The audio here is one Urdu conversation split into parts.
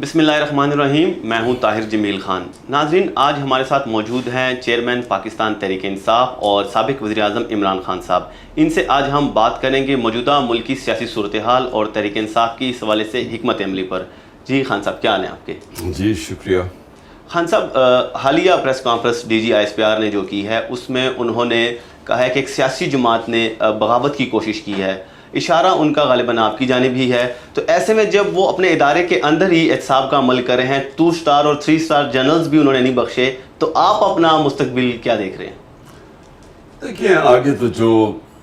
بسم اللہ الرحمن الرحیم. میں ہوں طاہر جمیل خان. ناظرین، آج ہمارے ساتھ موجود ہیں چیئرمین پاکستان تحریک انصاف اور سابق وزیر اعظم عمران خان صاحب. ان سے آج ہم بات کریں گے موجودہ ملکی سیاسی صورتحال اور تحریک انصاف کی اس حوالے سے حکمت عملی پر. جی خان صاحب، کیا حال ہیں آپ کے؟ جی شکریہ. خان صاحب، حالیہ press conference D G I S P R نے جو کی ہے اس میں انہوں نے کہا ہے کہ ایک سیاسی جماعت نے بغاوت کی کوشش کی ہے. اشارہ ان کا غالباً آپ کی جانب ہی ہے. تو ایسے میں جب وہ اپنے ادارے کے اندر ہی احتساب کا عمل کر رہے ہیں، 2 اسٹار اور 3 اسٹار جنرلز بھی انہوں نے نہیں بخشے، تو آپ اپنا مستقبل کیا دیکھ رہے ہیں؟ دیکھیں، آگے تو جو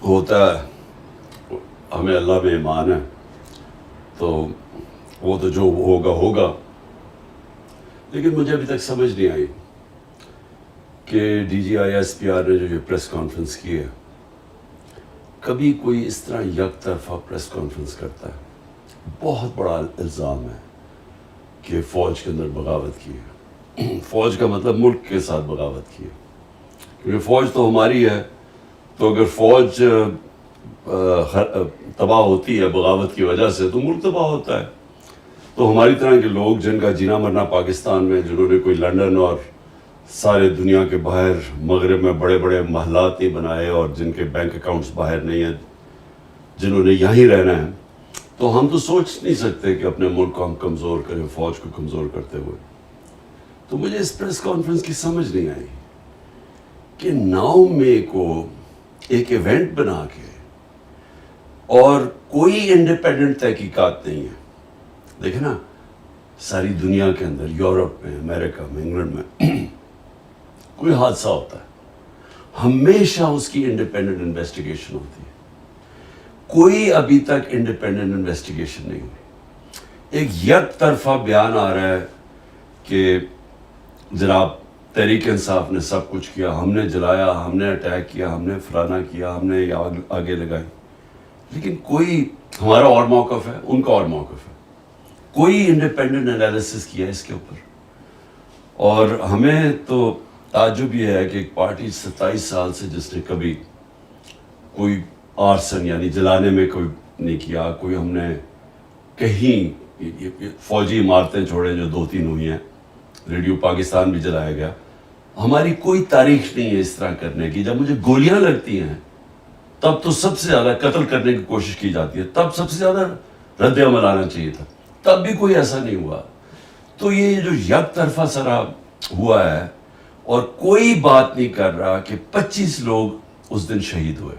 ہوتا ہے ہمیں اللہ میں ایمان ہے، تو وہ تو جو ہوگا ہوگا. لیکن مجھے ابھی تک سمجھ نہیں آئی کہ D G I S P R نے جو یہ پریس کانفرنس کی ہے، کبھی کوئی اس طرح یک طرفہ پریس کانفرنس کرتا ہے. بہت بڑا الزام ہے کہ فوج کے اندر بغاوت کی ہے. فوج کا مطلب ملک کے ساتھ بغاوت کی ہے، کیونکہ فوج تو ہماری ہے. تو اگر فوج تباہ ہوتی ہے بغاوت کی وجہ سے تو ملک تباہ ہوتا ہے. تو ہماری طرح کے لوگ جن کا جینا مرنا پاکستان میں، جنہوں نے کوئی لنڈن اور سارے دنیا کے باہر مغرب میں بڑے بڑے محلات نہیں بنائے اور جن کے بینک اکاؤنٹس باہر نہیں ہیں، جنہوں نے یہیں رہنا ہے، تو ہم تو سوچ نہیں سکتے کہ اپنے ملک کو ہم کمزور کریں فوج کو کمزور کرتے ہوئے. تو مجھے اس پریس کانفرنس کی سمجھ نہیں آئی کہ 9 مئی کو ایک ایونٹ بنا کے اور کوئی انڈیپینڈنٹ تحقیقات نہیں ہے. دیکھیں نا، ساری دنیا کے اندر، یورپ میں، امریکہ میں، انگلینڈ میں کوئی حادثہ ہوتا ہے، ہمیشہ اس کی انڈیپینڈنٹ انویسٹیگیشن ہوتی ہے. کوئی ابھی تک انڈیپینڈنٹ انویسٹیگیشن نہیں ہوئی. ایک یک طرفہ بیان آ رہا ہے کہ جناب تحریک انصاف نے سب کچھ کیا، ہم نے جلایا، ہم نے اٹیک کیا، ہم نے فلانا کیا، ہم نے آگے لگائی. لیکن کوئی، ہمارا اور موقف ہے، ان کا اور موقف ہے. کوئی انڈیپینڈنٹ انالیسس کیا اس کے اوپر. اور ہمیں تو تعجب یہ ہے کہ ایک پارٹی 27 سال سے جس نے کبھی کوئی آرسن یعنی جلانے میں کوئی نہیں کیا، کوئی ہم نے کہیں فوجی عمارتیں چھوڑیں جو 2-3 ہوئی ہیں، ریڈیو پاکستان بھی جلایا گیا، ہماری کوئی تاریخ نہیں ہے اس طرح کرنے کی. جب مجھے گولیاں لگتی ہیں تب تو سب سے زیادہ قتل کرنے کی کوشش کی جاتی ہے، تب سب سے زیادہ رد عمل آنا چاہیے تھا، تب بھی کوئی ایسا نہیں ہوا. تو یہ جو یک طرفہ سرا ہوا ہے اور کوئی بات نہیں کر رہا کہ 25 لوگ اس دن شہید ہوئے.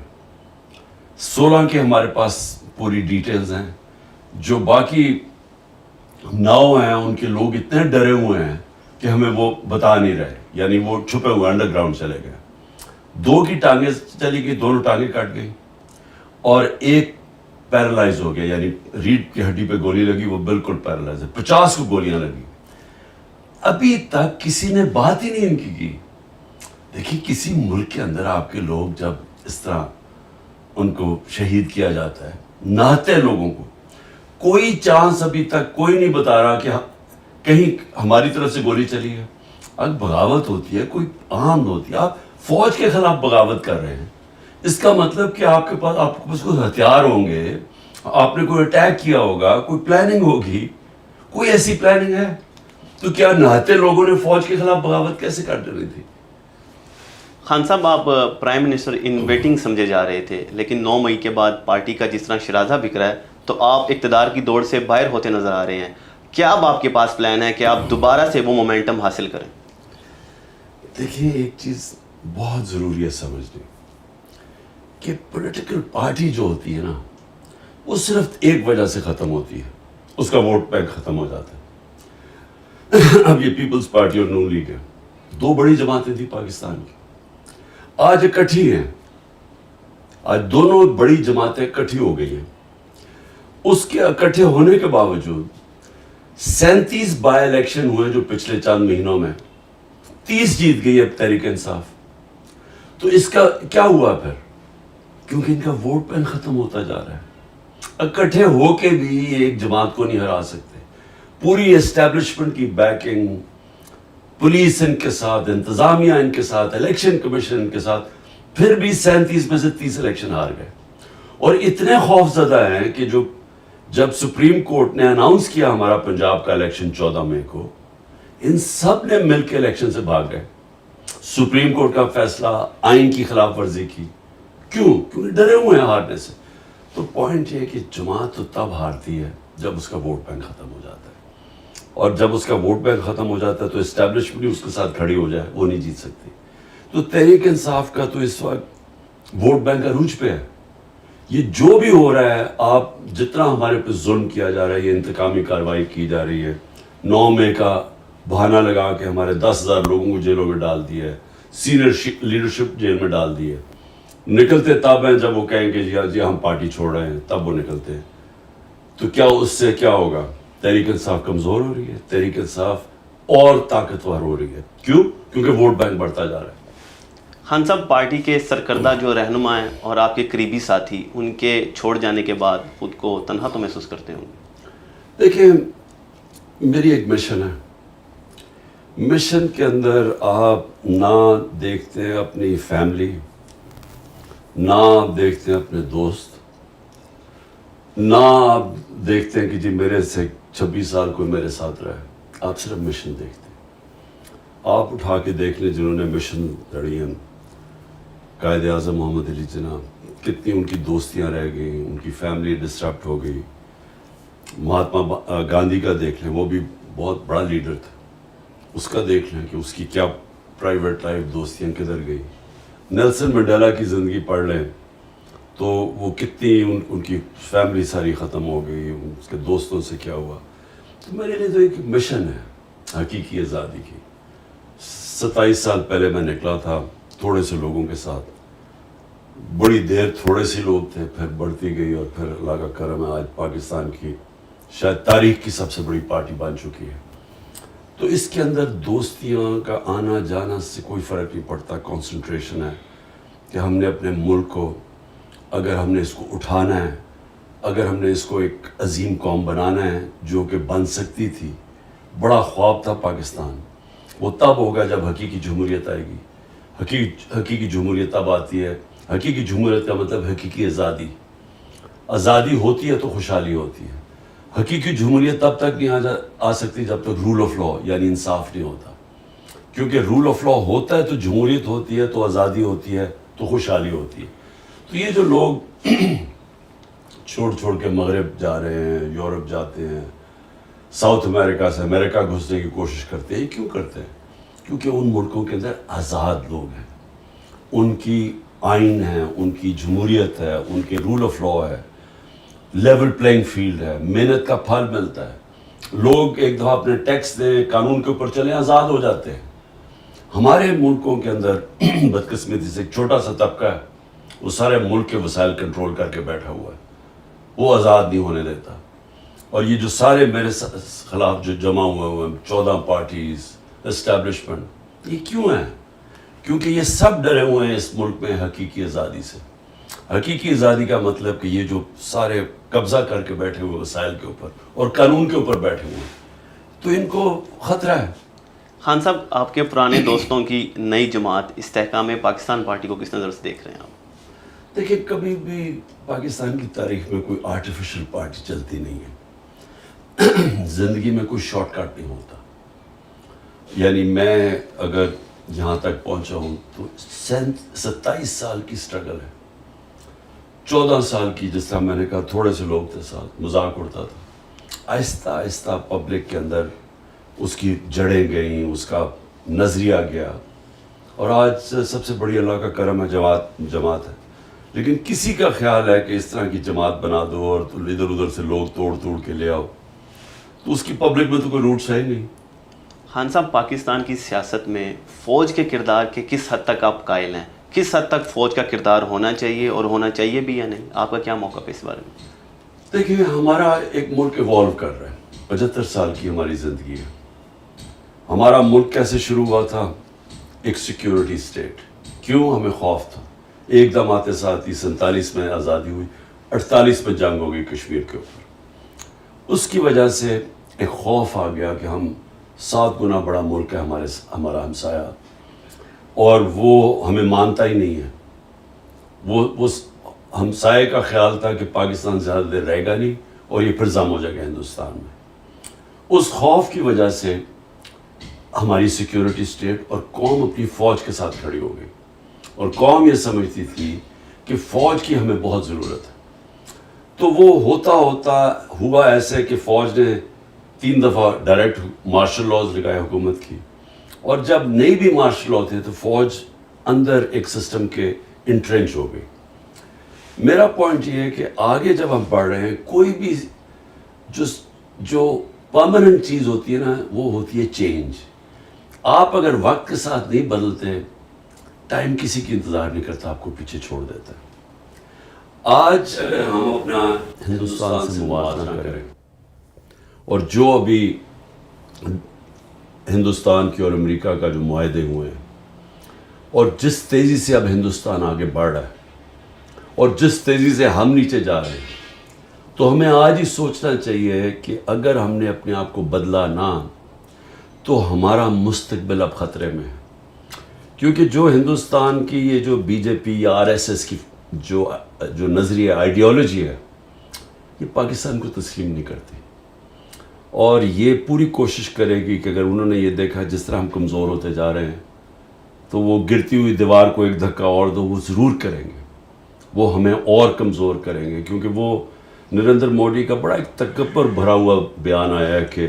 16 کے ہمارے پاس پوری ڈیٹیلز ہیں. جو باقی 9 ہیں ان کے لوگ اتنے ڈرے ہوئے ہیں کہ ہمیں وہ بتا نہیں رہے، یعنی وہ چھپے ہوئے انڈر گراؤنڈ چلے گئے. 2 کی ٹانگیں چلی گئی، دونوں ٹانگیں کٹ گئی، اور ایک پیرالائز ہو گیا، یعنی ریڑھ کی ہڈی پہ گولی لگی، وہ بالکل پیرالائز ہے. 50 کو گولیاں لگی. ابھی تک کسی نے بات ہی نہیں ان کی. دیکھیے، کسی ملک کے اندر آپ کے لوگ جب اس طرح ان کو شہید کیا جاتا ہے، نہتے لوگوں کو، کوئی چانس ابھی تک کوئی نہیں بتا رہا کہ کہیں ہماری طرف سے گولی چلی ہے. اگر بغاوت ہوتی ہے، کوئی عام ہوتی ہے، آپ فوج کے خلاف بغاوت کر رہے ہیں، اس کا مطلب کہ آپ کے پاس کوئی ہتھیار ہوں گے، آپ نے کوئی اٹیک کیا ہوگا، کوئی پلاننگ ہوگی. کوئی ایسی پلاننگ ہے؟ تو کیا نہتے لوگوں نے فوج کے خلاف بغاوت کیسے کر ڈالی تھی؟ خان صاحب، آپ پرائم منسٹر ان ویٹنگ سمجھے جا رہے تھے، لیکن 9 مئی کے بعد پارٹی کا جس طرح شرازہ بکھ رہا ہے تو آپ اقتدار کی دوڑ سے باہر ہوتے نظر آ رہے ہیں. کیا اب آپ کے پاس پلان ہے کہ آپ دوبارہ سے وہ مومنٹم حاصل کریں؟ دیکھیں، ایک چیز بہت ضروری ہے سمجھنے کہ پولیٹیکل پارٹی جو ہوتی ہے نا، وہ صرف ایک وجہ سے ختم ہوتی ہے، اس کا ووٹ بینک ختم ہو جاتا ہے. اب یہ پیپلز پارٹی اور نون لیگ ہے، 2 بڑی جماعتیں تھیں پاکستان کی، آج اکٹھی ہیں. آج دونوں بڑی جماعتیں اکٹھی ہو گئی ہیں. اس کے اکٹھے ہونے کے باوجود 37 بائی الیکشن ہوئے جو پچھلے چند مہینوں میں، 30 جیت گئی اب تحریک انصاف. تو اس کا کیا ہوا پھر؟ کیونکہ ان کا ووٹ بینک ختم ہوتا جا رہا ہے. اکٹھے ہو کے بھی ایک جماعت کو نہیں ہرا سکتے. پوری اسٹیبلشمنٹ کی بیکنگ، پولیس ان کے ساتھ، انتظامیہ ان کے ساتھ، الیکشن کمیشن ان کے ساتھ، پھر بھی 37 میں سے 30 الیکشن ہار گئے. اور اتنے خوف زدہ ہیں کہ جو جب سپریم کورٹ نے اناؤنس کیا ہمارا پنجاب کا الیکشن 14 مئی کو، ان سب نے مل کے الیکشن سے بھاگ گئے. سپریم کورٹ کا فیصلہ آئین کی خلاف ورزی کی. کیوں؟ کیونکہ ڈرے ہوئے ہیں ہارنے سے. تو پوائنٹ یہ ہے کہ جماعت تو تب ہارتی ہے جب اس کا ووٹ بینک ختم ہو جاتا ہے، اور جب اس کا ووٹ بینک ختم ہو جاتا ہے تو اسٹیبلشمنٹ بھی اس کے ساتھ کھڑی ہو جائے، وہ نہیں جیت سکتی. تو تحریک انصاف کا تو اس وقت ووٹ بینک عروج پہ ہے. یہ جو بھی ہو رہا ہے، آپ جتنا ہمارے پہ ظلم کیا جا رہا ہے، یہ انتقامی کارروائی کی جا رہی ہے، 9 مئی کا بہانہ لگا کے ہمارے 10,000 لوگوں کو جیلوں میں ڈال دیا ہے، سینئر لیڈرشپ جیل میں ڈال دی ہے. نکلتے تب ہیں جب وہ کہیں کہ جی ہم پارٹی چھوڑ رہے ہیں، تب وہ نکلتے ہیں. تو کیا اس سے کیا ہوگا؟ تحریک انصاف کمزور ہو رہی ہے، تحریک انصاف اور طاقتور ہو رہی ہے. کیوں؟ کیونکہ ووٹ بینک بڑھتا جا رہا ہے. خان صاحب، پارٹی کے سرکردہ جو رہنما ہیں اور آپ کے قریبی ساتھی، ان کے چھوڑ جانے کے بعد خود کو تنہا تو محسوس کرتے ہوں گے؟ دیکھیں، میری ایک مشن ہے. مشن کے اندر آپ نہ دیکھتے ہیں اپنی فیملی، نہ آپ دیکھتے ہیں اپنے دوست، نہ آپ دیکھتے ہیں کہ جی میرے سے 26 سال کوئی میرے ساتھ رہے. آپ صرف مشن دیکھتے ہیں. آپ اٹھا کے دیکھ لیں جنہوں نے مشن لڑی ہیں، قائد اعظم محمد علی جناح، کتنی ان کی دوستیاں رہ گئیں، ان کی فیملی ڈسٹربٹ ہو گئی. مہاتما گاندھی کا دیکھ لیں، وہ بھی بہت بڑا لیڈر تھا. اس کا دیکھ لیں کہ اس کی کیا پرائیویٹ لائف، دوستیاں کدھر گئی. نیلسن منڈیلا کی زندگی پڑھ لیں تو وہ کتنی ان کی فیملی ساری ختم ہو گئی، اس کے دوستوں سے کیا ہوا. تو میرے لیے تو ایک مشن ہے حقیقی آزادی کی. 27 سال پہلے میں نکلا تھا تھوڑے سے لوگوں کے ساتھ، بڑی دیر تھوڑے سے لوگ تھے، پھر بڑھتی گئی، اور پھر اللہ کا کرم ہے آج پاکستان کی شاید تاریخ کی سب سے بڑی پارٹی بن چکی ہے. تو اس کے اندر دوستیاں کا آنا جانا سے کوئی فرق نہیں پڑتا. کنسنٹریشن ہے کہ ہم نے اپنے ملک کو، اگر ہم نے اس کو اٹھانا ہے، اگر ہم نے اس کو ایک عظیم قوم بنانا ہے جو کہ بن سکتی تھی. بڑا خواب تھا پاکستان، وہ تب ہوگا جب حقیقی جمہوریت آئے گی. حقیقی جمہوریت تب آتی ہے. حقیقی جمہوریت کا مطلب حقیقی آزادی. آزادی ہوتی ہے تو خوشحالی ہوتی ہے. حقیقی جمہوریت تب تک نہیں آ سکتی جب تک رول آف لا یعنی انصاف نہیں ہوتا. کیونکہ رول آف لا ہوتا ہے تو جمہوریت ہوتی ہے، تو آزادی ہوتی ہے، تو خوشحالی ہوتی ہے. تو یہ جو لوگ چھوڑ کے مغرب جا رہے ہیں، یورپ جاتے ہیں، ساؤتھ امریکہ سے امریکہ گھسنے کی کوشش کرتے ہیں، یہ کیوں کرتے ہیں؟ کیونکہ ان ملکوں کے اندر آزاد لوگ ہیں، ان کی آئین ہے، ان کی جمہوریت ہے، ان کے رول آف لا ہے، لیول پلینگ فیلڈ ہے، محنت کا پھل ملتا ہے. لوگ ایک دفعہ اپنے ٹیکس دیں، قانون کے اوپر چلیں، آزاد ہو جاتے ہیں. ہمارے ملکوں کے اندر بدقسمتی سے ایک چھوٹا سا طبقہ ہے، وہ سارے ملک کے وسائل کنٹرول کر کے بیٹھا ہوا ہے، وہ آزاد نہیں ہونے دیتا. اور یہ جو سارے میرے خلاف جو جمع ہوئے ہیں 14 پارٹیز، اسٹیبلشمنٹ، یہ کیوں ہیں؟ کیونکہ یہ سب ڈرے ہوئے ہیں اس ملک میں حقیقی آزادی سے. حقیقی آزادی کا مطلب کہ یہ جو سارے قبضہ کر کے بیٹھے ہوئے وسائل کے اوپر اور قانون کے اوپر بیٹھے ہوئے ہیں، تو ان کو خطرہ ہے. خان صاحب، آپ کے پرانے دوستوں کی نئی جماعت استحکام پاکستان پارٹی کو کس نظر سے دیکھ رہے ہیں آپ؟ دیکھیں، کبھی بھی پاکستان کی تاریخ میں کوئی آرٹیفیشل پارٹی چلتی نہیں ہے. زندگی میں کوئی شارٹ کٹ نہیں ہوتا. یعنی میں اگر یہاں تک پہنچا ہوں تو 27 سال کی سٹرگل ہے. 14 سال کی، جس طرح میں نے کہا تھوڑے سے لوگ تھے ساتھ، مذاق اڑتا تھا. آہستہ آہستہ پبلک کے اندر اس کی جڑیں گئیں، اس کا نظریہ گیا، اور آج سب سے بڑی اللہ کا کرم ہے جماعت ہے. لیکن کسی کا خیال ہے کہ اس طرح کی جماعت بنا دو اور ادھر ادھر سے لوگ توڑ کے لے آؤ، تو اس کی پبلک میں تو کوئی روٹس ہے ہی نہیں. خان صاحب، پاکستان کی سیاست میں فوج کے کردار کے کس حد تک آپ قائل ہیں؟ کس حد تک فوج کا کردار ہونا چاہیے اور ہونا چاہیے بھی یا نہیں؟ آپ کا کیا موقف ہے اس بارے میں؟ دیکھیں، ہمارا ایک ملک ایوالو کر رہا ہے. 75 سال کی ہماری زندگی ہے. ہمارا ملک کیسے شروع ہوا تھا؟ ایک سیکیورٹی اسٹیٹ. کیوں؟ ہمیں خوف تھا. ایک دم آتے ساتھ ہی 47 میں آزادی ہوئی، 48 میں جنگ ہو گئی کشمیر کے اوپر. اس کی وجہ سے ایک خوف آ گیا کہ ہم 7 گنا بڑا ملک ہے ہمارا ہمسایہ، اور وہ ہمیں مانتا ہی نہیں ہے. وہ ہمسائے کا خیال تھا کہ پاکستان زیادہ دیر رہے گا نہیں، اور یہ پھر ضم ہو جائے گا ہندوستان میں. اس خوف کی وجہ سے ہماری سیکیورٹی اسٹیٹ اور قوم اپنی فوج کے ساتھ کھڑی ہو گئی, اور قوم یہ سمجھتی تھی کہ فوج کی ہمیں بہت ضرورت ہے. تو وہ ہوتا ہوا ایسے کہ فوج نے 3 دفعہ ڈائریکٹ مارشل لاز لگائے حکومت کی, اور جب نہیں بھی مارشل لا تھے تو فوج اندر ایک سسٹم کے انٹرنچ ہو گئی. میرا پوائنٹ یہ ہے کہ آگے جب ہم پڑھ رہے ہیں, کوئی بھی جو پرماننٹ چیز ہوتی ہے نا, وہ ہوتی ہے چینج. آپ اگر وقت کے ساتھ نہیں بدلتے, ٹائم کسی کی انتظار نہیں کرتا, آپ کو پیچھے چھوڑ دیتا ہے. آج اگر ہم اپنا ہندوستان سے موازنہ کریں, اور جو ابھی ہندوستان کی اور امریکہ کا جو معاہدے ہوئے ہیں, اور جس تیزی سے اب ہندوستان آگے بڑھ رہا ہے, اور جس تیزی سے ہم نیچے جا رہے ہیں, تو ہمیں آج ہی سوچنا چاہیے کہ اگر ہم نے اپنے آپ کو بدلا نہ, تو ہمارا مستقبل اب خطرے میں ہے. کیونکہ جو ہندوستان کی یہ جو بی جے پی یا RSS کی جو نظریہ آئیڈیالوجی ہے, یہ پاکستان کو تسلیم نہیں کرتی, اور یہ پوری کوشش کرے گی کہ اگر انہوں نے یہ دیکھا جس طرح ہم کمزور ہوتے جا رہے ہیں, تو وہ گرتی ہوئی دیوار کو ایک دھکا اور دو, وہ ضرور کریں گے. وہ ہمیں اور کمزور کریں گے, کیونکہ وہ نریندر مودی کا بڑا ایک تکبر بھرا ہوا بیان آیا ہے کہ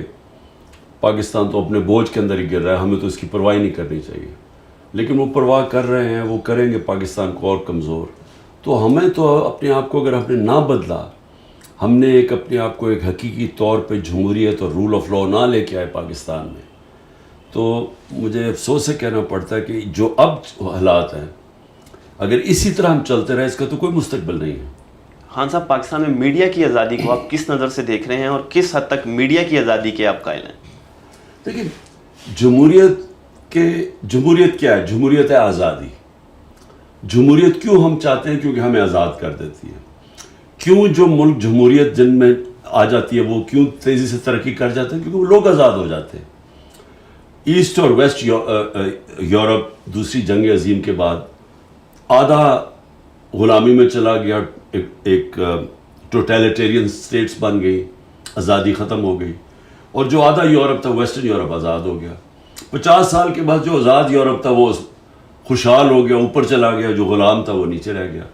پاکستان تو اپنے بوجھ کے اندر ہی گر رہا ہے, ہمیں تو اس کی پرواہ نہیں کرنی چاہیے. لیکن وہ پرواہ کر رہے ہیں, وہ کریں گے پاکستان کو اور کمزور. تو ہمیں تو اپنے آپ کو اگر ہم نے نہ بدلا, ہم نے ایک اپنے آپ کو ایک حقیقی طور پہ جمہوریت اور رول آف لا نہ لے کے آئے پاکستان میں, تو مجھے افسوس سے کہنا پڑتا ہے کہ جو اب حالات ہیں, اگر اسی طرح ہم چلتے رہے, اس کا تو کوئی مستقبل نہیں ہے. خان صاحب, پاکستان میں میڈیا کی آزادی کو آپ کس نظر سے دیکھ رہے ہیں, اور کس حد تک میڈیا کی آزادی کے آپ قائل ہیں؟ دیکھیں, جمہوریت کیا ہے؟ جمہوریت ہے آزادی. جمہوریت کیوں ہم چاہتے ہیں؟ کیونکہ ہمیں آزاد کر دیتی ہے. کیوں جو ملک جمہوریت جن میں آ جاتی ہے وہ کیوں تیزی سے ترقی کر جاتے ہیں؟ کیونکہ وہ لوگ آزاد ہو جاتے ہیں. ایسٹ اور ویسٹ یورپ دوسری جنگ عظیم کے بعد آدھا غلامی میں چلا گیا, ایک ٹوٹیلیٹیرین سٹیٹس بن گئی, آزادی ختم ہو گئی. اور جو آدھا یورپ تھا, ویسٹرن یورپ, آزاد ہو گیا. 50 سال کے بعد جو آزاد یورپ تھا وہ خوشحال ہو گیا, اوپر چلا گیا. جو غلام تھا وہ نیچے رہ گیا.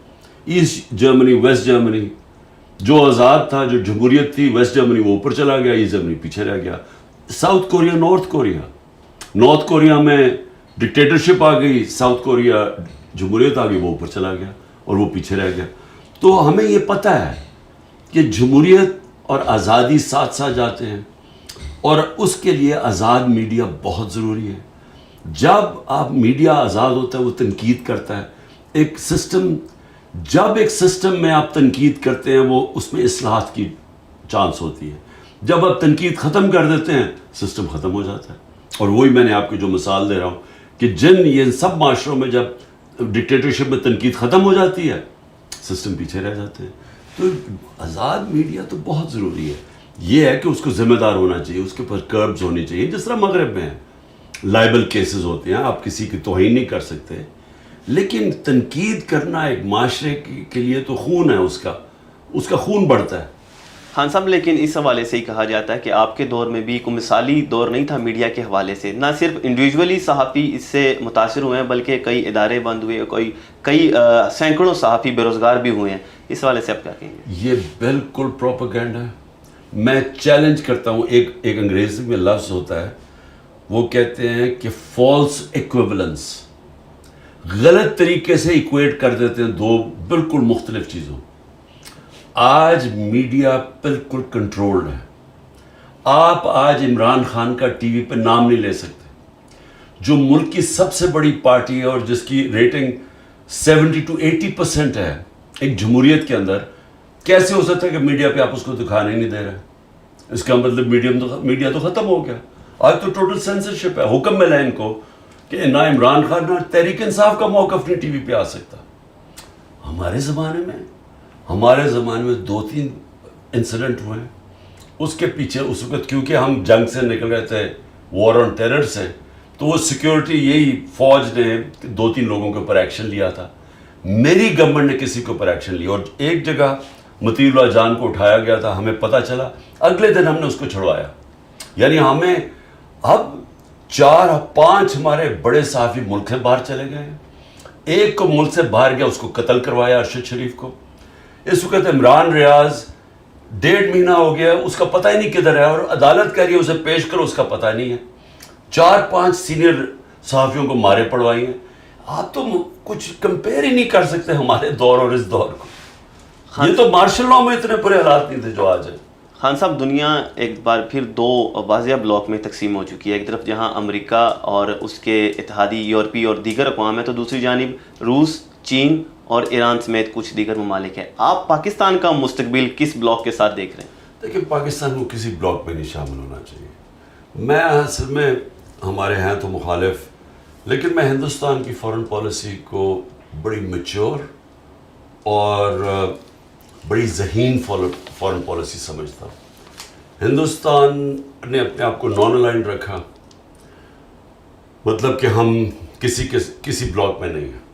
ایسٹ جرمنی, ویسٹ جرمنی, جو آزاد تھا, جو جمہوریت تھی, ویسٹ جرمنی وہ اوپر چلا گیا, ایسٹ جرمنی پیچھے رہ گیا. ساؤتھ کوریا, نارتھ کوریا میں ڈکٹیٹرشپ آ گئی, ساؤتھ کوریا جمہوریت آ گئی, وہ اوپر چلا گیا اور وہ پیچھے رہ گیا. تو ہمیں یہ پتہ ہے کہ جمہوریت اور آزادی ساتھ ساتھ جاتے ہیں, اور اس کے لیے آزاد میڈیا بہت ضروری ہے. جب آپ میڈیا آزاد ہوتا ہے, وہ تنقید کرتا ہے. ایک سسٹم, جب ایک سسٹم میں آپ تنقید کرتے ہیں, وہ اس میں اصلاحات کی چانس ہوتی ہے. جب آپ تنقید ختم کر دیتے ہیں, سسٹم ختم ہو جاتا ہے. اور وہی میں نے آپ کو جو مثال دے رہا ہوں کہ یہ سب معاشروں میں جب ڈکٹیٹرشپ میں تنقید ختم ہو جاتی ہے, سسٹم پیچھے رہ جاتے ہیں. تو آزاد میڈیا تو بہت ضروری ہے. یہ ہے کہ اس کو ذمہ دار ہونا چاہیے, اس کے اوپر کربز ہونی چاہیے. جس طرح مغرب میں لائبل کیسز ہوتے ہیں, آپ کسی کی توہین نہیں کر سکتے, لیکن تنقید کرنا ایک معاشرے کے لیے تو خون ہے, اس کا خون بڑھتا ہے. خان صاحب, لیکن اس حوالے سے ہی کہا جاتا ہے کہ آپ کے دور میں بھی کوئی مثالی دور نہیں تھا میڈیا کے حوالے سے. نہ صرف انڈیویجولی صحافی اس سے متاثر ہوئے ہیں, بلکہ کئی ادارے بند ہوئے, کئی سینکڑوں صحافی بے روزگار بھی ہوئے ہیں. اس حوالے سے آپ کیا کہیں گے؟ یہ بالکل پروپیگنڈا ہے. میں چیلنج کرتا ہوں, ایک انگریزی میں لفظ ہوتا ہے, وہ کہتے ہیں کہ فالس ایکویولنس. غلط طریقے سے ایکویٹ کر دیتے ہیں دو بالکل مختلف چیزوں. آج میڈیا بالکل کنٹرولڈ ہے. آپ آج عمران خان کا ٹی وی پہ نام نہیں لے سکتے, جو ملک کی سب سے بڑی پارٹی ہے اور جس کی ریٹنگ 70 to 80% ہے ایک جمہوریت کے اندر. کیسے ہو سکتا ہے کہ میڈیا پہ آپ اس کو دکھانے نہیں دے رہے؟ اس کا مطلب میڈیا تو ختم ہو گیا. آج تو ٹوٹل سینسرشپ ہے. حکم ملا ان کو کہ نہ عمران خان نہ تحریک انصاف کا موقف نہیں ٹی وی پہ آ سکتا. ہمارے زمانے میں 2-3 انسیڈنٹ ہوئے. اس کے پیچھے اس وقت کیونکہ ہم جنگ سے نکل گئے تھے, وار آن ٹیرر سے, تو وہ سیکیورٹی یہی فوج نے 2-3 لوگوں کے اوپر ایکشن لیا تھا. میری گورنمنٹ نے کسی کے اوپر ایکشن لیا, اور ایک جگہ مطیع اللہ جان کو اٹھایا گیا تھا, ہمیں پتہ چلا, اگلے دن ہم نے اس کو چھڑوایا. یعنی ہمیں اب 4-5 ہمارے بڑے صحافی ملک سے باہر چلے گئے ہیں. ایک کو ملک سے باہر گیا, اس کو قتل کروایا, ارشد شریف کو. اس وقت عمران ریاض 1.5 مہینہ ہو گیا, اس کا پتہ ہی نہیں کدھر ہے, اور عدالت کہہ رہی ہے اسے پیش کرو, اس کا پتہ نہیں ہے. 4-5 سینئر صحافیوں کو مارے پڑوائی ہیں. آپ تو کچھ کمپیئر ہی نہیں کر سکتے ہمارے دور اور اس دور کو. یہ تو مارشل لاء میں اتنے برے حالات نہیں تھے جو آج ہیں. خان صاحب, دنیا ایک بار پھر 2 واضح بلاک میں تقسیم ہو چکی ہے. ایک طرف جہاں امریکہ اور اس کے اتحادی یورپی اور دیگر اقوام ہیں, تو دوسری جانب روس, چین اور ایران سمیت کچھ دیگر ممالک ہیں. آپ پاکستان کا مستقبل کس بلاک کے ساتھ دیکھ رہے ہیں؟ دیکھیں, پاکستان کو کسی بلاک میں نہیں شامل ہونا چاہیے. میں اصل میں, ہمارے ہیں تو مخالف, لیکن میں ہندوستان کی فارن پالیسی کو بڑی میچور اور بڑی ذہین فارن پالیسی سمجھتا ہوں. ہندوستان نے اپنے آپ کو نان الائنڈ رکھا, مطلب کہ ہم کسی بلاک میں نہیں ہیں.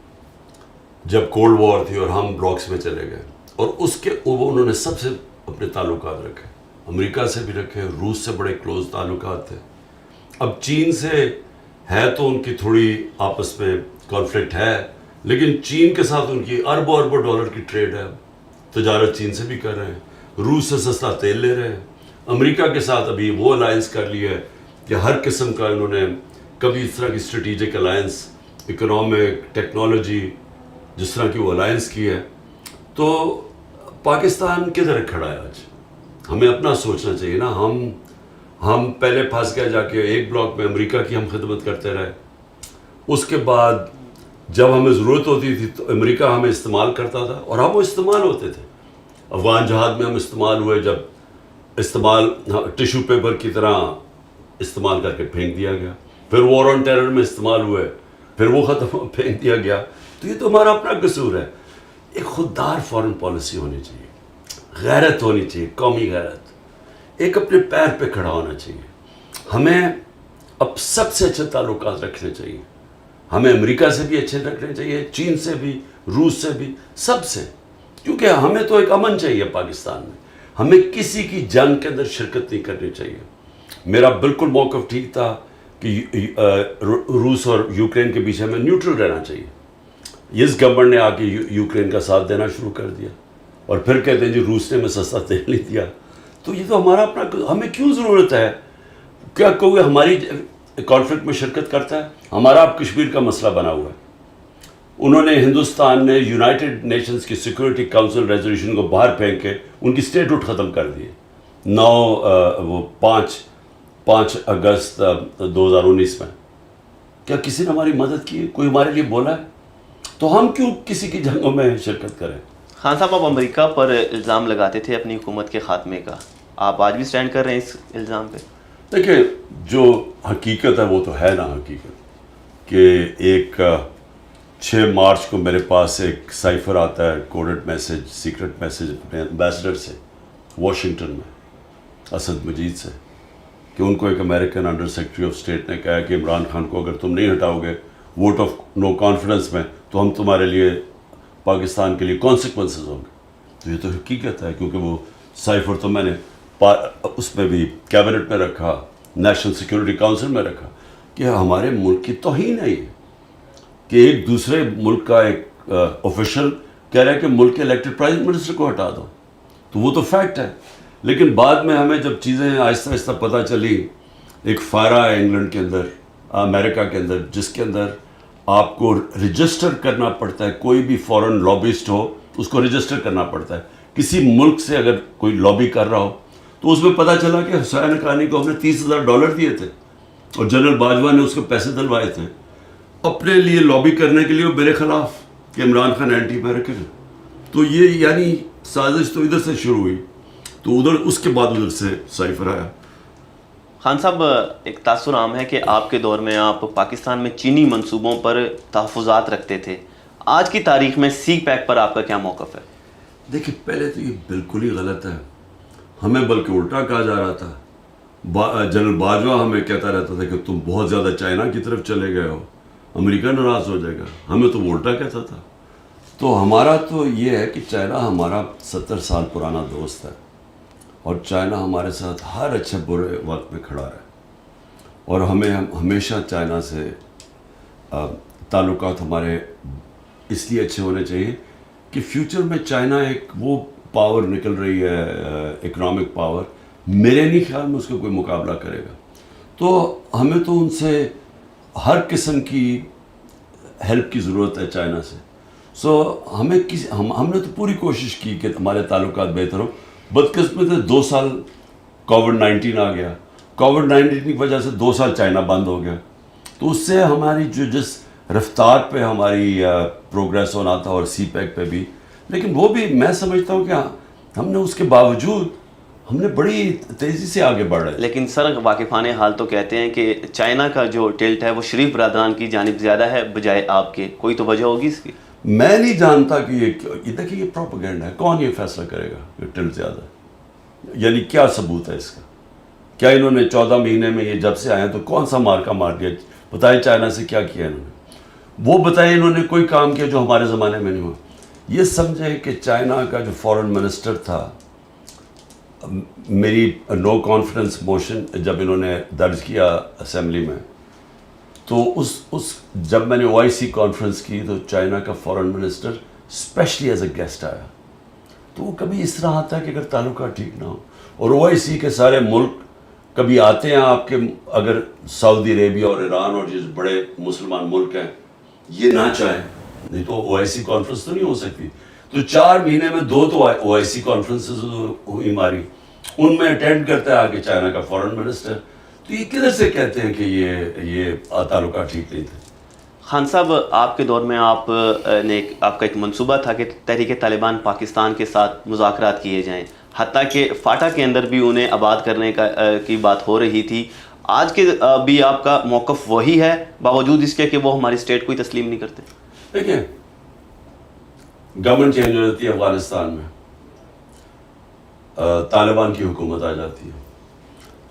جب کولڈ وار تھی اور ہم بلاکس میں چلے گئے, اور اس کے انہوں نے سب سے اپنے تعلقات رکھے, امریکہ سے بھی رکھے, روس سے بڑے کلوز تعلقات تھے. اب چین سے ہے تو ان کی تھوڑی آپس میں کانفلکٹ ہے, لیکن چین کے ساتھ ان کی اربوں ڈالر کی ٹریڈ ہے, تجارت چین سے بھی کر رہے ہیں. روس سے سستا تیل لے رہے ہیں. امریکہ کے ساتھ ابھی وہ الائنس کر لی ہے کہ ہر قسم کا انہوں نے کبھی اس طرح کی اسٹریٹجک الائنس, اکنامک, ٹیکنالوجی, جس طرح کی وہ الائنس کی ہے. تو پاکستان کدھر کھڑا ہے آج؟ ہمیں اپنا سوچنا چاہیے نا. ہم پہلے پھنس گئے جا کے ایک بلاک میں, امریکہ کی ہم خدمت کرتے رہے. اس کے بعد جب ہمیں ضرورت ہوتی تھی تو امریکہ ہمیں استعمال کرتا تھا, اور ہم وہ استعمال ہوتے تھے. افغان جہاد میں ہم استعمال ہوئے, جب استعمال ٹیشو پیپر کی طرح استعمال کر کے پھینک دیا گیا. پھر وار آن ٹیرر میں استعمال ہوئے, پھر وہ ختم پھینک دیا گیا. تو یہ تو ہمارا اپنا قصور ہے. ایک خوددار فارن پالیسی ہونی چاہیے, غیرت ہونی چاہیے, قومی غیرت, ایک اپنے پیر پہ کھڑا ہونا چاہیے. ہمیں اب سب سے اچھے تعلقات رکھنے چاہیے. ہمیں امریکہ سے بھی اچھے رکھنے چاہیے, چین سے بھی, روس سے بھی, سب سے. کیونکہ ہمیں تو ایک امن چاہیے پاکستان میں. ہمیں کسی کی جنگ کے اندر شرکت نہیں کرنی چاہیے. میرا بالکل موقف ٹھیک تھا کہ روس اور یوکرین کے بیچ ہمیں نیوٹرل رہنا چاہیے. اس گورنمنٹ نے آ کے یوکرین کا ساتھ دینا شروع کر دیا, اور پھر کہتے ہیں جی روس نے ہمیں سستا تیل نہیں دیا. تو یہ تو ہمارا اپنا, ہمیں کیوں ضرورت ہے؟ کیا کوئی ہماری کانفلکٹ میں شرکت کرتا ہے؟ ہمارا اب کشمیر کا مسئلہ بنا ہوا ہے. انہوں نے, ہندوستان نے یونائٹڈ نیشنز کی سیکورٹی کاؤنسل ریزولوشن کو باہر پھینک کے ان کی اسٹیٹوٹ ختم کر دیے. 5 اگست 2019 میں. کیا کسی نے ہماری مدد کی ہے؟ کوئی ہمارے لیے بولا ہے؟ تو ہم کیوں کسی کی جنگوں میں شرکت کریں؟ خان صاحب, آپ امریکہ پر الزام لگاتے تھے اپنی حکومت کے خاتمے کا, آپ آج بھی سٹینڈ کر رہے ہیں اس الزام پہ؟ دیکھیں, جو حقیقت ہے وہ تو ہے نا حقیقت, کہ ایک 6 مارچ کو میرے پاس ایک سائفر آتا ہے, کوڈڈ میسج, سیکرٹ میسج اپنے امبیسڈر سے واشنگٹن میں, اسد مجید سے, کہ ان کو ایک American under secretary of state نے کہا کہ عمران خان کو اگر تم نہیں ہٹاؤ گے ووٹ آف نو کانفیڈنس میں, تو ہم تمہارے لیے, پاکستان کے لیے کانسیکوینسز ہوں گے. تو یہ تو حقیقت ہے, کیونکہ وہ سائفر تو میں نے اس میں بھی کیبنٹ میں رکھا, نیشنل سیکورٹی کاؤنسل میں رکھا, کہ ہمارے ملک کی توہین ہے یہ, کہ ایک دوسرے ملک کا ایک آفیشل کہہ رہا ہے کہ ملک کے الیکٹڈ پرائم منسٹر کو ہٹا دو. تو وہ تو فیکٹ ہے. لیکن بعد میں ہمیں جب چیزیں آہستہ آہستہ پتہ چلی, ایک فائرہ ہے انگلینڈ کے اندر, امریکہ کے اندر, جس کے اندر آپ کو رجسٹر کرنا پڑتا ہے. کوئی بھی فورن لابسٹ ہو اس کو رجسٹر کرنا پڑتا ہے. کسی ملک سے اگر کوئی لابی کر رہا ہو تو اس میں پتہ چلا کہ حسین حقانی کو ہم نے $30,000 دیے تھے, اور جنرل باجوہ نے اس کو پیسے دلوائے تھے اپنے لیے لابی کرنے کے لیے, وہ میرے خلاف, کہ عمران خان اینٹی امریکن ہے. تو یہ یعنی سازش تو ادھر سے شروع ہوئی, تو ادھر اس کے بعد ادھر سے سائفر آیا. خان صاحب, ایک تاثر عام ہے کہ آپ کے دور میں آپ پاکستان میں چینی منصوبوں پر تحفظات رکھتے تھے. آج کی تاریخ میں سی پیک پر آپ کا کیا موقف ہے؟ دیکھیں, پہلے تو یہ بالکل ہی غلط ہے. ہمیں بلکہ الٹا کہا جا رہا تھا. جنرل باجوہ ہمیں کہتا رہتا تھا کہ تم بہت زیادہ چائنا کی طرف چلے گئے ہو, امریکہ ناراض ہو جائے گا. ہمیں تو وہ الٹا کہتا تھا. تو ہمارا تو یہ ہے کہ چائنا ہمارا 70 سال پرانا دوست ہے اور چائنا ہمارے ساتھ ہر اچھے برے وقت میں کھڑا رہا اور ہمیں ہمیشہ چائنا سے تعلقات ہمارے اس لیے اچھے ہونے چاہیے کہ فیوچر میں چائنا ایک وہ پاور نکل رہی ہے اکنامک پاور، میرے نہیں خیال میں اس کا کوئی مقابلہ کرے گا. تو ہمیں تو ان سے ہر قسم کی ہیلپ کی ضرورت ہے چائنا سے. سو ہمیں ہم نے تو پوری کوشش کی کہ ہمارے تعلقات بہتر ہوں. بدقسمت ہے 2 سال کووڈ-19 آ گیا. کووڈ-19 کی وجہ سے 2 سال چائنا بند ہو گیا. تو اس سے ہماری جس رفتار پہ ہماری پروگریس ہونا تھا اور سی پیک پہ بھی، لیکن وہ بھی میں سمجھتا ہوں کہ ہم نے اس کے باوجود ہم نے بڑی تیزی سے آگے بڑھ رہے. لیکن سر واقفان حال تو کہتے ہیں کہ چائنا کا جو ٹلٹ ہے وہ شریف برادران کی جانب زیادہ ہے بجائے آپ کے. کوئی تو وجہ ہوگی اس کی؟ میں نہیں جانتا کہ یہ دیکھیں یہ پروپیگنڈا ہے. کون یہ فیصلہ کرے گا کہ ٹلٹ زیادہ ہے؟ یعنی کیا ثبوت ہے اس کا؟ کیا انہوں نے 14 مہینے میں یہ جب سے آئے تو کون سا مارکا مار دیا؟ بتائیں چائنا سے کیا کیا انہوں نے؟ وہ بتائیں انہوں نے کوئی کام کیا جو ہمارے زمانے میں نہیں ہوا. یہ سمجھیں کہ چائنا کا جو فورن منسٹر تھا، میری نو کانفیڈنس موشن جب انہوں نے درج کیا اسمبلی میں، تو اس جب میں نے OIC کانفرنس کی تو چائنا کا foreign minister specially as a guest آیا. تو وہ کبھی اس طرح آتا ہے کہ اگر تعلقات ٹھیک نہ ہو، اور OIC کے سارے ملک کبھی آتے ہیں آپ کے، اگر سعودی عربیہ اور ایران اور جس بڑے مسلمان ملک ہیں یہ نہ چاہیں، نہیں تو OIC کانفرنس تو نہیں ہو سکتی. تو 4 مہینے میں 2 تو OIC کانفرنسز ہوئی ہماری، ان میں اٹینڈ کرتا ہے آگے چائنا کا فورن منسٹر. تو یہ کدھر سے کہتے ہیں کہ یہ تعلقات ٹھیک نہیں تھے؟ خان صاحب، آپ کے دور میں آپ کا ایک منصوبہ تھا کہ تحریک طالبان پاکستان کے ساتھ مذاکرات کیے جائیں، حتیٰ کہ فاٹا کے اندر بھی انہیں آباد کرنے کی بات ہو رہی تھی. آج کے بھی آپ کا موقف وہی ہے باوجود اس کے کہ وہ ہماری اسٹیٹ کو ہی تسلیم نہیں کرتے؟ دیکھیں، گورنمنٹ چینج ہو جاتی ہے افغانستان میں، طالبان کی حکومت آ جاتی ہے.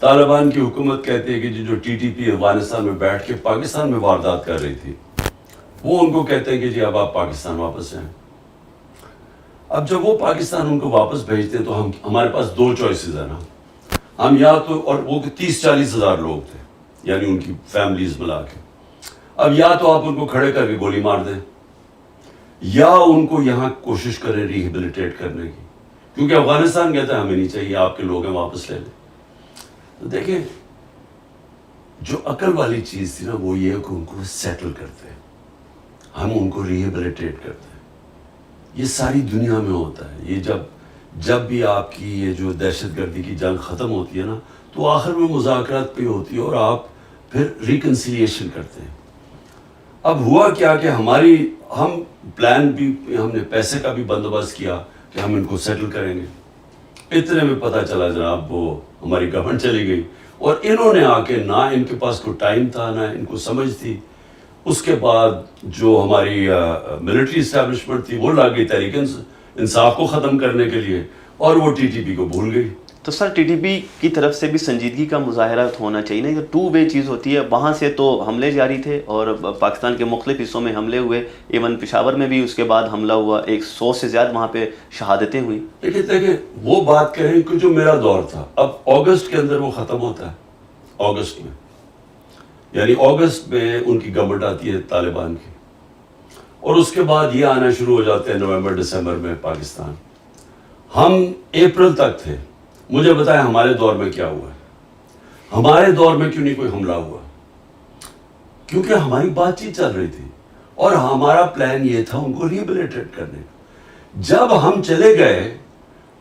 طالبان کی حکومت کہتی ہے کہ جو TTP افغانستان میں بیٹھ کے پاکستان میں واردات کر رہی تھی، وہ ان کو کہتے ہیں کہ جی اب آپ پاکستان واپس جائیں. اب جب وہ پاکستان ان کو واپس بھیجتے ہیں تو ہمارے پاس 2 چوائسز ہیں نا. ہم یا تو، اور وہ 30-40 ہزار لوگ تھے یعنی ان کی فیملیز ملا کے، اب یا تو آپ ان کو کھڑے کر کے گولی مار دیں یا ان کو یہاں کوشش کریں ریہیبلیٹیٹ کرنے کی، کیونکہ افغانستان کہتا ہے ہمیں نہیں چاہیے، آپ کے لوگ ہیں واپس لے لیں. تو دیکھیں، جو عقل والی چیز تھی نا وہ یہ کہ ان کو سیٹل کرتے ہیں، ہم ان کو ریہیبلیٹیٹ کرتے ہیں. یہ ساری دنیا میں ہوتا ہے. یہ جب بھی آپ کی یہ جو دہشت گردی کی جنگ ختم ہوتی ہے نا تو آخر میں مذاکرات پہ ہوتی ہے اور آپ پھر ریکنسیلیشن کرتے ہیں. اب ہوا کیا کہ ہم پلان بھی، ہم نے پیسے کا بھی بندوبست کیا کہ ہم ان کو سیٹل کریں گے. اتنے میں پتہ چلا جناب وہ ہماری گورنمنٹ چلی گئی اور انہوں نے آ کے، نہ ان کے پاس کوئی ٹائم تھا نہ ان کو سمجھ تھی. اس کے بعد جو ہماری ملٹری اسٹیبلشمنٹ تھی وہ لا گئی تحریک انصاف کو ختم کرنے کے لیے اور وہ TTP کو بھول گئی. تو سر TTP کی طرف سے بھی سنجیدگی کا مظاہرہ ہونا چاہیے نا. یہ 2 وے چیز ہوتی ہے. وہاں سے تو حملے جاری تھے اور پاکستان کے مختلف حصوں میں حملے ہوئے، ایون پشاور میں بھی اس کے بعد حملہ ہوا، 100 سے زیادہ وہاں پہ شہادتیں ہوئیں. دیکھیں وہ بات کہیں کہ جو میرا دور تھا، اب اگست کے اندر وہ ختم ہوتا ہے. اگست میں، یعنی اگست میں ان کی گورنمنٹ آتی ہے طالبان کی، اور اس کے بعد یہ آنا شروع ہو جاتے ہیں نومبر دسمبر میں پاکستان. ہم اپریل تک تھے. مجھے بتائیں ہمارے دور میں کیا ہوا ہے؟ ہمارے دور میں کیوں نہیں کوئی حملہ ہوا؟ کیونکہ ہماری بات چیت چل رہی تھی اور ہمارا پلان یہ تھا ان کو ریہیبلیٹیٹ کرنے کا. جب ہم چلے گئے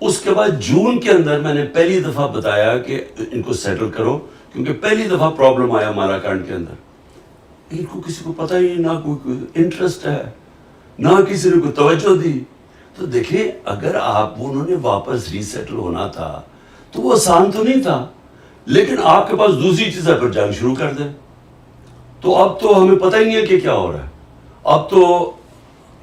اس کے بعد جون کے اندر میں نے پہلی دفعہ بتایا کہ ان کو سیٹل کرو، کیونکہ پہلی دفعہ پرابلم آیا ہمارا کانڈ کے اندر. ان کو کسی کو پتہ ہی نہ کوئی انٹرسٹ ہے، نہ کسی نے کوئی توجہ دی. تو دیکھیں، اگر انہوں نے واپس ری سیٹل ہونا تھا تو وہ آسان تو نہیں تھا، لیکن آپ کے پاس دوسری چیز ہے پھر جنگ شروع کر دیں. تو اب تو ہمیں پتہ ہی نہیں ہے کہ کیا ہو رہا ہے. اب تو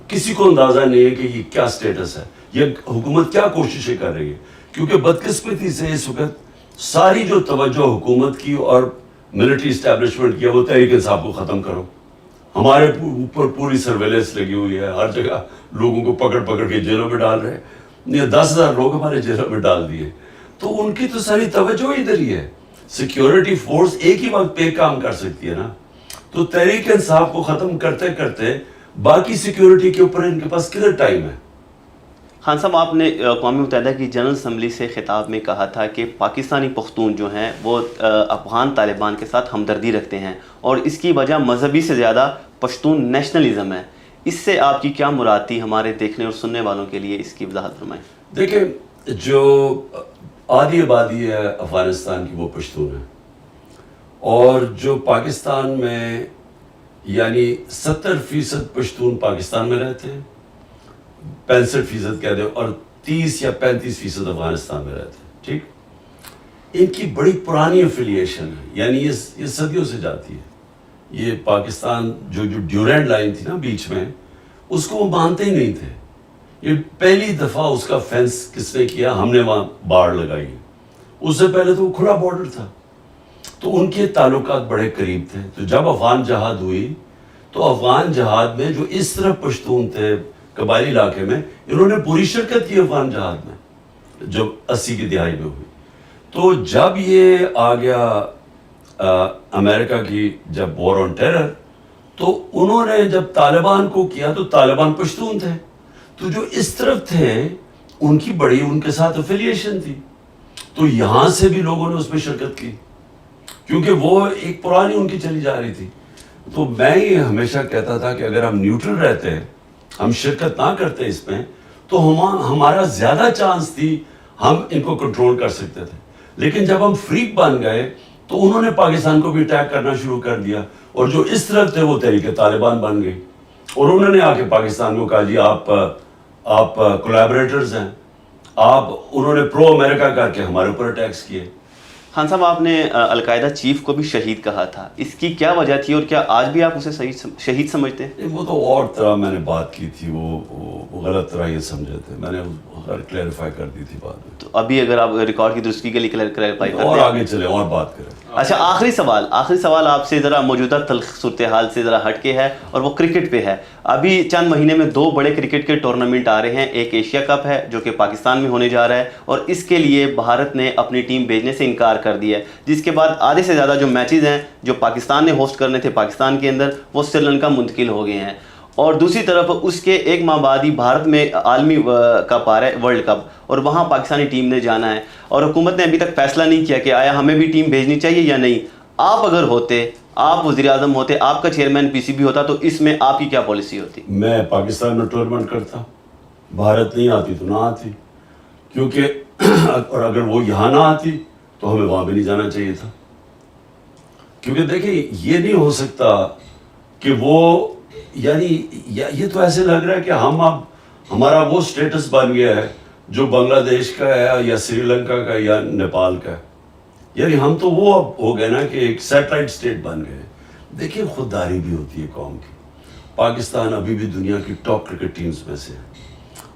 کسی کو اندازہ نہیں ہے کہ یہ کیا سٹیٹس ہے، یہ حکومت کیا کوششیں کر رہی ہے. کیونکہ بدقسمتی سے اس وقت ساری جو توجہ حکومت کی اور ملٹری اسٹیبلشمنٹ کی وہ تحریک انصاف کو ختم کرو. ہمارے اوپر پوری سرویلنس لگی ہوئی ہے، ہر جگہ لوگوں کو پکڑ پکڑ کے جیلوں میں ڈال رہے ہیں، یہ 10,000 لوگ ہمارے جیلوں میں ڈال دیے. تو ان کی تو ساری توجہ ادھر ہی ہے. سیکیورٹی فورس ایک ہی وقت پہ کام کر سکتی ہے نا. تو تحریک انصاف کو ختم کرتے کرتے باقی سیکیورٹی کے اوپر ان کے پاس کدھر ٹائم ہے. خان صاحب، آپ نے اقوام متحدہ کی جنرل اسمبلی سے خطاب میں کہا تھا کہ پاکستانی پختون جو ہیں وہ افغان طالبان کے ساتھ ہمدردی رکھتے ہیں اور اس کی وجہ مذہبی سے زیادہ پشتون نیشنلزم ہے. اس سے آپ کی کیا مراد تھی؟ ہمارے دیکھنے اور سننے والوں کے لیے اس کی وضاحت فرمائیں. دیکھیں، جو آدھی آبادی ہے افغانستان کی وہ پشتون ہے، اور جو پاکستان میں یعنی 70% پشتون پاکستان میں رہتے ہیں، 65% کہہ دیں، اور 30 یا 35% افغانستان میں رہتے ہیں. ٹھیک، ان کی بڑی پرانی افیلیشن ہے، یعنی یہ صدیوں سے جاتی ہے. یہ پاکستان جو ڈیورینڈ لائن تھی نا بیچ میں، اس کو وہ مانتے ہی نہیں تھے. یہ پہلی دفعہ اس کا فینس کس نے کیا؟ ہم نے وہاں باڑ لگائی. اس سے پہلے تو وہ کھلا بارڈر تھا. تو ان کے تعلقات بڑے قریب تھے. تو جب افغان جہاد ہوئی تو افغان جہاد میں جو اس طرف پشتون تھے قبائلی علاقے میں، انہوں نے پوری شرکت کی افغان جہاد میں جو 80 کی دہائی میں ہوئی. تو جب یہ آ گیا امریکہ کی جب وار آن ٹیرر، تو انہوں نے جب طالبان کو کیا تو طالبان پشتون تھے. تو جو اس طرف تھے ان کی بڑی ان کے ساتھ افیلیشن تھی. تو یہاں سے بھی لوگوں نے اس میں شرکت کی کیونکہ وہ ایک پرانی ان کی چلی جا رہی تھی. تو میں یہ ہمیشہ کہتا تھا کہ اگر ہم نیوٹرل رہتے، ہم شرکت نہ کرتے اس میں، تو ہمارا زیادہ چانس تھی ہم ان کو کنٹرول کر سکتے تھے. لیکن جب ہم فریق بن گئے تو انہوں نے پاکستان کو بھی اٹیک کرنا شروع کر دیا، اور جو اس طرف تھے وہ تحریک طالبان بن گئی، اور انہوں نے آ کے پاکستان کو کہا جی آپ کولیبریٹرز ہیں. انہوں نے پرو امریکہ کر کے ہمارے اوپر اٹیکس کیے. خان صاحب، آپ نے القاعدہ چیف کو بھی شہید کہا تھا. اس کی کیا وجہ تھی اور کیا آج بھی آپ اسے شہید سمجھتے ہیں؟ وہ تو اور طرح میں نے بات کی تھی، وہ غلط طرح یہ سمجھے تھے. میں نے کلیریفائی کر دی تھی بعد میں. تو ابھی اگر آپ ریکارڈ کی درستگی کے لیے کلیریفائی کرتے ہیں اور آگے چلیں اور بات کریں. اچھا، آخری سوال آپ سے ذرا موجودہ تلخ صورتحال سے ذرا ہٹ کے ہے، اور وہ کرکٹ پہ ہے. ابھی چند مہینے میں 2 بڑے کرکٹ کے ٹورنامنٹ آ رہے ہیں. ایک ایشیا کپ ہے جو کہ پاکستان میں ہونے جا رہا ہے، اور اس کے لیے بھارت نے اپنی ٹیم بھیجنے سے انکار کر دیا ہے، جس کے بعد آدھے سے زیادہ جو میچز ہیں جو پاکستان نے ہوسٹ کرنے تھے پاکستان کے اندر، وہ سری لنکا منتقل ہو گئے ہیں. اور دوسری طرف اس کے ایک ماہ بعد ہی بھارت میں عالمی کپ آ رہا ہے، ورلڈ کپ، اور وہاں پاکستانی ٹیم نے جانا ہے. اور حکومت نے ابھی تک فیصلہ نہیں کیا کہ آیا ہمیں بھی ٹیم بھیجنی چاہیے یا نہیں. آپ اگر ہوتے، آپ وزیر اعظم ہوتے، آپ کا چیئرمین پی سی بی ہوتا، تو اس میں آپ کی کیا پالیسی ہوتی؟ میں پاکستان میں ٹورنامنٹ کرتا. بھارت نہیں آتی تو نہ آتی، کیونکہ اور اگر وہ یہاں نہ آتی تو ہمیں وہاں بھی نہیں جانا چاہیے تھا. کیونکہ دیکھیں یہ نہیں ہو سکتا کہ وہ یعنی یہ تو ایسے لگ رہا ہے کہ ہم اب ہمارا وہ سٹیٹس بن گیا ہے جو بنگلہ دیش کا ہے یا سری لنکا کا یا نیپال کا ہے. یعنی ہم تو وہ اب ہو گئے نا کہ ایک سیٹلائٹ اسٹیٹ بن گئے. دیکھیں خودداری بھی ہوتی ہے قوم کی. پاکستان ابھی بھی دنیا کی ٹاپ کرکٹ ٹیمز میں سے ہے،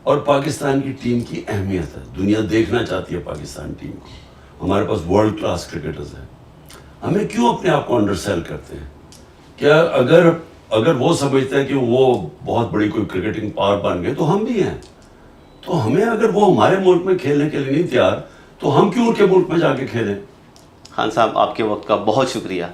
اور پاکستان کی ٹیم کی اہمیت ہے. دنیا دیکھنا چاہتی ہے پاکستان ٹیم کو. ہمارے پاس ورلڈ کلاس کرکٹرز ہیں. ہمیں کیوں اپنے آپ کو انڈر سیل کرتے ہیں؟ کیا اگر وہ سمجھتے ہیں کہ وہ بہت بڑی کوئی کرکٹنگ پاور بن گئے تو ہم بھی ہیں. تو ہمیں اگر وہ ہمارے ملک میں کھیلنے کے لیے نہیں تیار تو ہم کیوں ان کے ملک میں جا کے کھیلیں؟ خان صاحب، آپ کے وقت کا بہت شکریہ.